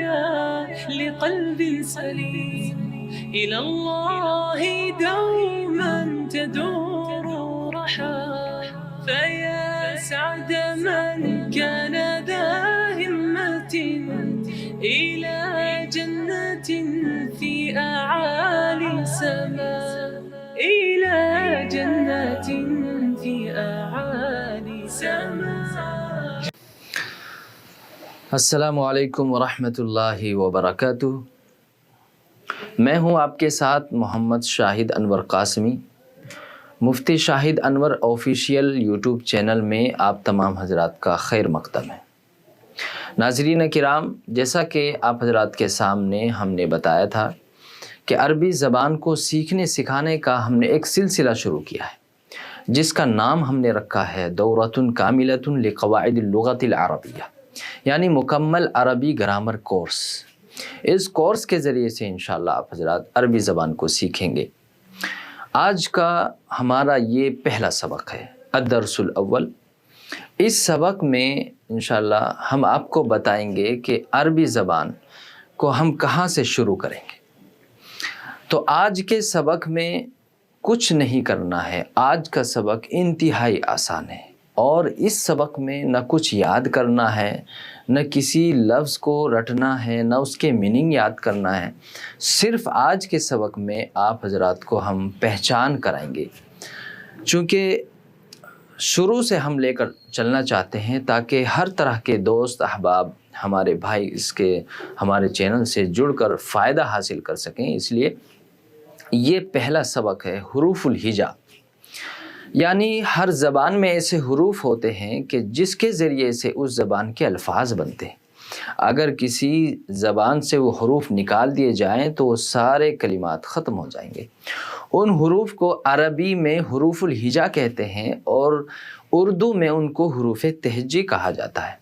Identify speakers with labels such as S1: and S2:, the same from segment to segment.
S1: نجاح لقلب سليم إلى الله دوما تدور رحاه فيا سعد من كان ذا همة إلى جنة في أعالي سماء إلى جنة في أعالي سماء.
S2: السلام علیکم ورحمۃ اللہ وبرکاتہ. میں ہوں آپ کے ساتھ محمد شاہد انور قاسمی. مفتی شاہد انور آفیشیل یوٹیوب چینل میں آپ تمام حضرات کا خیر مقدم ہے. ناظرین کرام، جیسا کہ آپ حضرات کے سامنے ہم نے بتایا تھا کہ عربی زبان کو سیکھنے سکھانے کا ہم نے ایک سلسلہ شروع کیا ہے جس کا نام ہم نے رکھا ہے دورۃ کاملۃ لقواعد اللغۃ العربیہ، یعنی مکمل عربی گرامر کورس. اس کورس کے ذریعے سے انشاءاللہ آپ حضرات عربی زبان کو سیکھیں گے. آج کا ہمارا یہ پہلا سبق ہے، الدرس الاول. اس سبق میں انشاءاللہ ہم آپ کو بتائیں گے کہ عربی زبان کو ہم کہاں سے شروع کریں گے. تو آج کے سبق میں کچھ نہیں کرنا ہے. آج کا سبق انتہائی آسان ہے اور اس سبق میں نہ کچھ یاد کرنا ہے، نہ کسی لفظ کو رٹنا ہے، نہ اس کے میننگ یاد کرنا ہے. صرف آج کے سبق میں آپ حضرات کو ہم پہچان کرائیں گے، چونکہ شروع سے ہم لے کر چلنا چاہتے ہیں تاکہ ہر طرح کے دوست احباب ہمارے بھائی اس کے ہمارے چینل سے جڑ کر فائدہ حاصل کر سکیں. اس لیے یہ پہلا سبق ہے حروف الہجا، یعنی ہر زبان میں ایسے حروف ہوتے ہیں کہ جس کے ذریعے سے اس زبان کے الفاظ بنتے ہیں. اگر کسی زبان سے وہ حروف نکال دیے جائیں تو وہ سارے کلمات ختم ہو جائیں گے. ان حروف کو عربی میں حروف الہجا کہتے ہیں اور اردو میں ان کو حروف تہجی کہا جاتا ہے.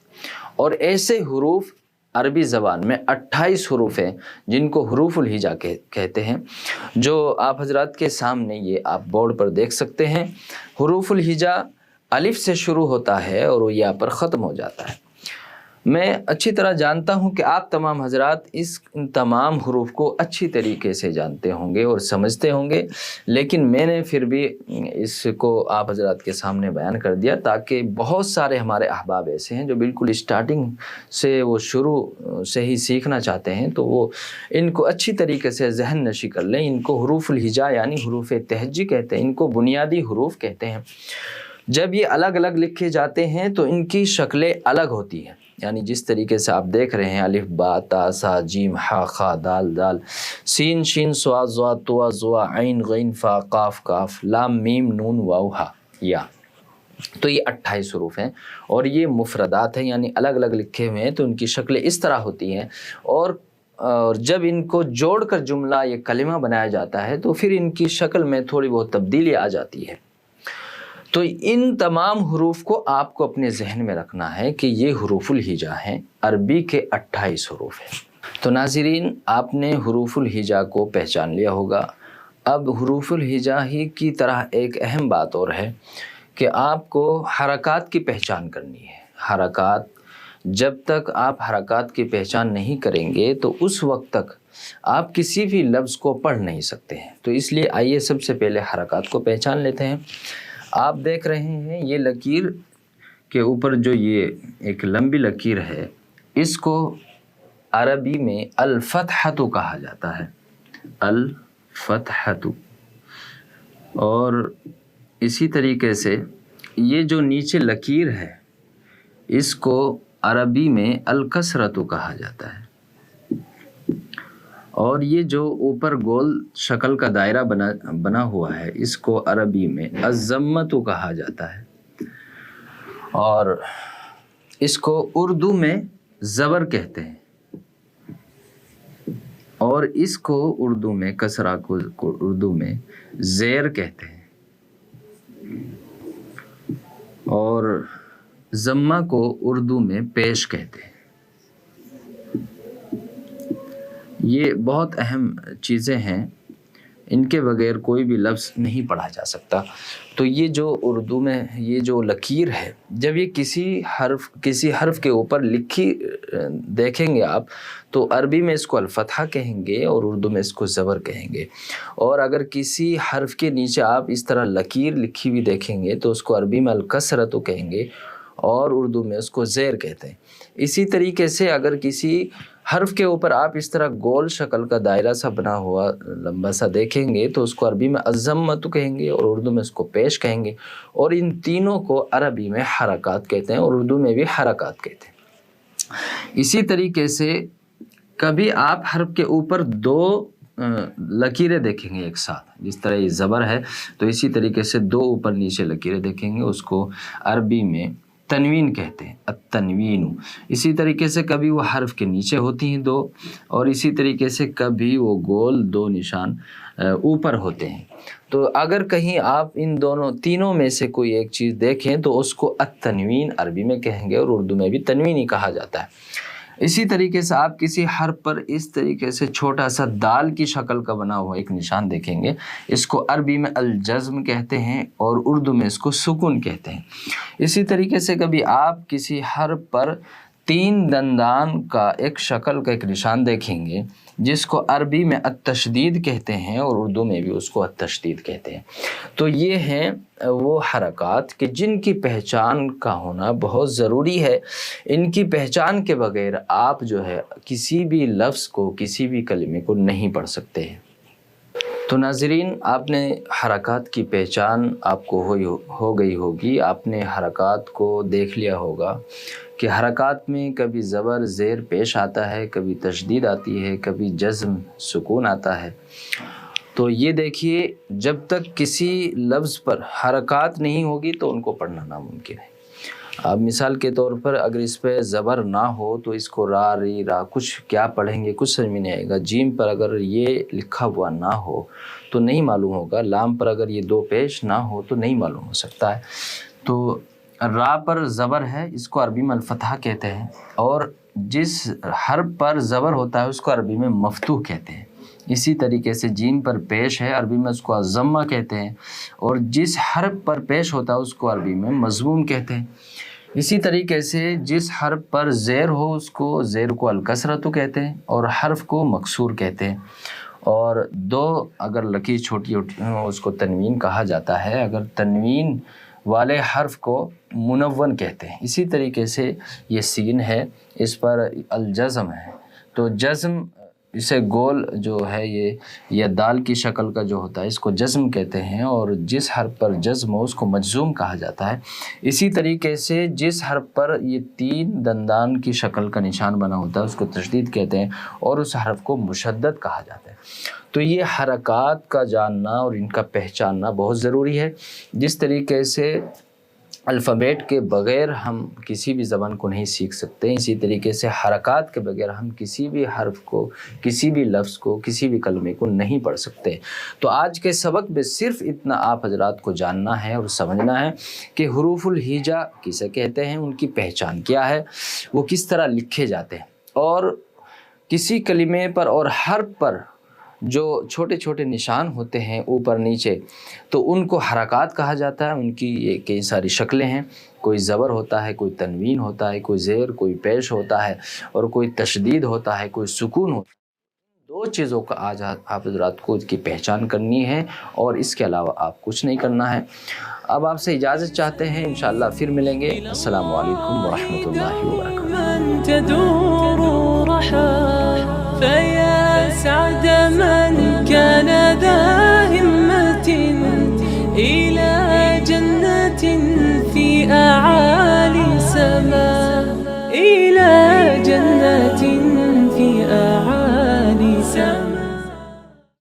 S2: اور ایسے حروف عربی زبان میں 28 حروف ہیں جن کو حروف الہجا کہتے ہیں، جو آپ حضرات کے سامنے یہ آپ بورڈ پر دیکھ سکتے ہیں. حروف الہجا الف سے شروع ہوتا ہے اور وہ یا پر ختم ہو جاتا ہے. میں اچھی طرح جانتا ہوں کہ آپ تمام حضرات ان تمام حروف کو اچھی طریقے سے جانتے ہوں گے اور سمجھتے ہوں گے، لیکن میں نے پھر بھی اس کو آپ حضرات کے سامنے بیان کر دیا تاکہ بہت سارے ہمارے احباب ایسے ہیں جو بالکل اسٹارٹنگ سے وہ شروع سے ہی سیکھنا چاہتے ہیں، تو وہ ان کو اچھی طریقے سے ذہن نشی کر لیں. ان کو حروف الہجا یعنی حروف تہجی کہتے ہیں، ان کو بنیادی حروف کہتے ہیں. جب یہ الگ الگ لکھے جاتے ہیں تو ان کی شکلیں الگ ہوتی ہیں، یعنی جس طریقے سے آپ دیکھ رہے ہیں الف با تا سا جیم ہا خا دال دال سین شین صاد ضاد طوا ظوا عین غین فا قاف کاف لام میم نون واو ہا یا. تو یہ 28 حروف ہیں اور یہ مفردات ہیں، یعنی الگ الگ لکھے ہوئے ہیں تو ان کی شکلیں اس طرح ہوتی ہیں. اور جب ان کو جوڑ کر جملہ یہ کلمہ بنایا جاتا ہے تو پھر ان کی شکل میں تھوڑی بہت تبدیلی آ جاتی ہے. تو ان تمام حروف کو آپ کو اپنے ذہن میں رکھنا ہے کہ یہ حروف الہجا ہیں. عربی کے 28 حروف ہیں. تو ناظرین، آپ نے حروف الہجا کو پہچان لیا ہوگا. اب حروف الہجا ہی کی طرح ایک اہم بات اور ہے کہ آپ کو حرکات کی پہچان کرنی ہے. حرکات، جب تک آپ حرکات کی پہچان نہیں کریں گے تو اس وقت تک آپ کسی بھی لفظ کو پڑھ نہیں سکتے ہیں. تو اس لیے آئیے سب سے پہلے حرکات کو پہچان لیتے ہیں. آپ دیکھ رہے ہیں یہ لکیر کے اوپر جو یہ ایک لمبی لکیر ہے، اس کو عربی میں الفتحۃ کہا جاتا ہے. الفتحۃ. اور اسی طریقے سے یہ جو نیچے لکیر ہے اس کو عربی میں الکسرۃ کہا جاتا ہے. اور یہ جو اوپر گول شکل کا دائرہ بنا ہوا ہے اس کو عربی میں الضمۃ کہا جاتا ہے. اور اس کو اردو میں زبر کہتے ہیں اور اس کو اردو میں کسرہ کو اردو میں زیر کہتے ہیں اور ضمہ کو اردو میں پیش کہتے ہیں. یہ بہت اہم چیزیں ہیں ان کے بغیر کوئی بھی لفظ نہیں پڑھا جا سکتا۔ تو یہ جو اردو میں یہ جو لکیر ہے، جب یہ کسی حرف کے اوپر لکھی دیکھیں گے آپ، تو عربی میں اس کو الفتحہ کہیں گے اور اردو میں اس کو زبر کہیں گے۔ اور اگر کسی حرف کے نیچے آپ اس طرح لکیر لکھی ہوئی دیکھیں گے تو اس کو عربی میں الکسرۃ کہیں گے اور اردو میں اس کو زیر کہتے ہیں۔ اسی طریقے سے اگر کسی حرف کے اوپر آپ اس طرح گول شکل کا دائرہ سا بنا ہوا لمبا سا دیکھیں گے تو اس کو عربی میں الضمۃ کہیں گے اور اردو میں اس کو پیش کہیں گے، اور ان تینوں کو عربی میں حرکات کہتے ہیں اور اردو میں بھی حرکات کہتے ہیں۔ اسی طریقے سے کبھی آپ حرف کے اوپر دو لکیریں دیکھیں گے ایک ساتھ، جس طرح یہ زبر ہے تو اسی طریقے سے دو اوپر نیچے لکیریں دیکھیں گے، اس کو عربی میں تنوین کہتے ہیں، التنوین۔ اسی طریقے سے کبھی وہ حرف کے نیچے ہوتی ہیں دو، اور اسی طریقے سے کبھی وہ گول دو نشان اوپر ہوتے ہیں۔ تو اگر کہیں آپ ان تینوں میں سے کوئی ایک چیز دیکھیں تو اس کو التنوین عربی میں کہیں گے اور اردو میں بھی تنوین ہی کہا جاتا ہے۔ اسی طریقے سے آپ کسی حرف پر اس طریقے سے چھوٹا سا دال کی شکل کا بنا ہوا ایک نشان دیکھیں گے، اس کو عربی میں الجزم کہتے ہیں اور اردو میں اس کو سکون کہتے ہیں۔ اسی طریقے سے کبھی آپ کسی حرف پر 3 دندان کا ایک شکل کا ایک نشان دیکھیں گے، جس کو عربی میں التشدید کہتے ہیں اور اردو میں بھی اس کو التشدید کہتے ہیں۔ تو یہ ہیں وہ حرکات کہ جن کی پہچان کا ہونا بہت ضروری ہے۔ ان کی پہچان کے بغیر آپ جو ہے کسی بھی لفظ کو، کسی بھی کلمے کو نہیں پڑھ سکتے ہیں۔ تو ناظرین، آپ نے حرکات کی پہچان آپ کو ہو گئی ہوگی۔ آپ نے حرکات کو دیکھ لیا ہوگا کہ حرکات میں کبھی زبر زیر پیش آتا ہے، کبھی تشدید آتی ہے، کبھی جزم سکون آتا ہے۔ تو یہ دیکھیے، جب تک کسی لفظ پر حرکات نہیں ہوگی تو ان کو پڑھنا ناممکن ہے۔ اب مثال کے طور پر اگر اس پہ زبر نہ ہو تو اس کو را ری را کچھ کیا پڑھیں گے، کچھ سمجھ میں نہیں آئے گا۔ جیم پر اگر یہ لکھا ہوا نہ ہو تو نہیں معلوم ہوگا۔ لام پر اگر یہ دو پیش نہ ہو تو نہیں معلوم ہو سکتا ہے۔ تو را پر زبر ہے، اس کو عربی میں الفتحہ کہتے ہیں، اور جس حرف پر زبر ہوتا ہے اس کو عربی میں مفتوح کہتے ہیں۔ اسی طریقے سے جیم پر پیش ہے، عربی میں اس کو الضمہ کہتے ہیں، اور جس حرف پر پیش ہوتا ہے اس کو عربی میں مضموم کہتے ہیں۔ اسی طریقے سے جس حرف پر زیر ہو اس کو زیر کو الکسرۃ کہتے ہیں اور حرف کو مکسور کہتے ہیں، اور دو اگر لکیر چھوٹی ہو اس کو تنوین کہا جاتا ہے۔ اگر تنوین والے حرف کو منون کہتے ہیں۔ اسی طریقے سے یہ سین ہے، اس پر الجزم ہے، تو جزم اسے گول جو ہے یہ دال کی شکل کا جو ہوتا ہے اس کو جزم کہتے ہیں، اور جس حرف پر جزم ہو اس کو مجزوم کہا جاتا ہے۔ اسی طریقے سے جس حرف پر یہ 3 دندان کی شکل کا نشان بنا ہوتا ہے اس کو تشدید کہتے ہیں، اور اس حرف کو مشدد کہا جاتا ہے۔ تو یہ حرکات کا جاننا اور ان کا پہچاننا بہت ضروری ہے۔ جس طریقے سے الفابیٹ کے بغیر ہم کسی بھی زبان کو نہیں سیکھ سکتے، اسی طریقے سے حرکات کے بغیر ہم کسی بھی حرف کو، کسی بھی لفظ کو، کسی بھی کلمے کو نہیں پڑھ سکتے۔ تو آج کے سبق میں صرف اتنا آپ حضرات کو جاننا ہے اور سمجھنا ہے کہ حروف الہجا کسے کہتے ہیں، ان کی پہچان کیا ہے، وہ کس طرح لکھے جاتے ہیں، اور کسی کلمے پر اور حرف پر جو چھوٹے چھوٹے نشان ہوتے ہیں اوپر نیچے، تو ان کو حرکات کہا جاتا ہے۔ ان کی یہ کئی ساری شکلیں ہیں، کوئی زبر ہوتا ہے، کوئی تنوین ہوتا ہے، کوئی زیر، کوئی پیش ہوتا ہے، اور کوئی تشدید ہوتا ہے، کوئی سکون ہوتا ہے۔ 2 چیزوں کا آج آپ حضرات کو اس کی پہچان کرنی ہے، اور اس کے علاوہ آپ کچھ نہیں کرنا ہے۔ اب آپ سے اجازت چاہتے ہیں، انشاءاللہ پھر ملیں گے۔ السلام علیکم ورحمۃ اللہ وبرکاتہ۔
S1: سعد من كان ذا همة إلى جنة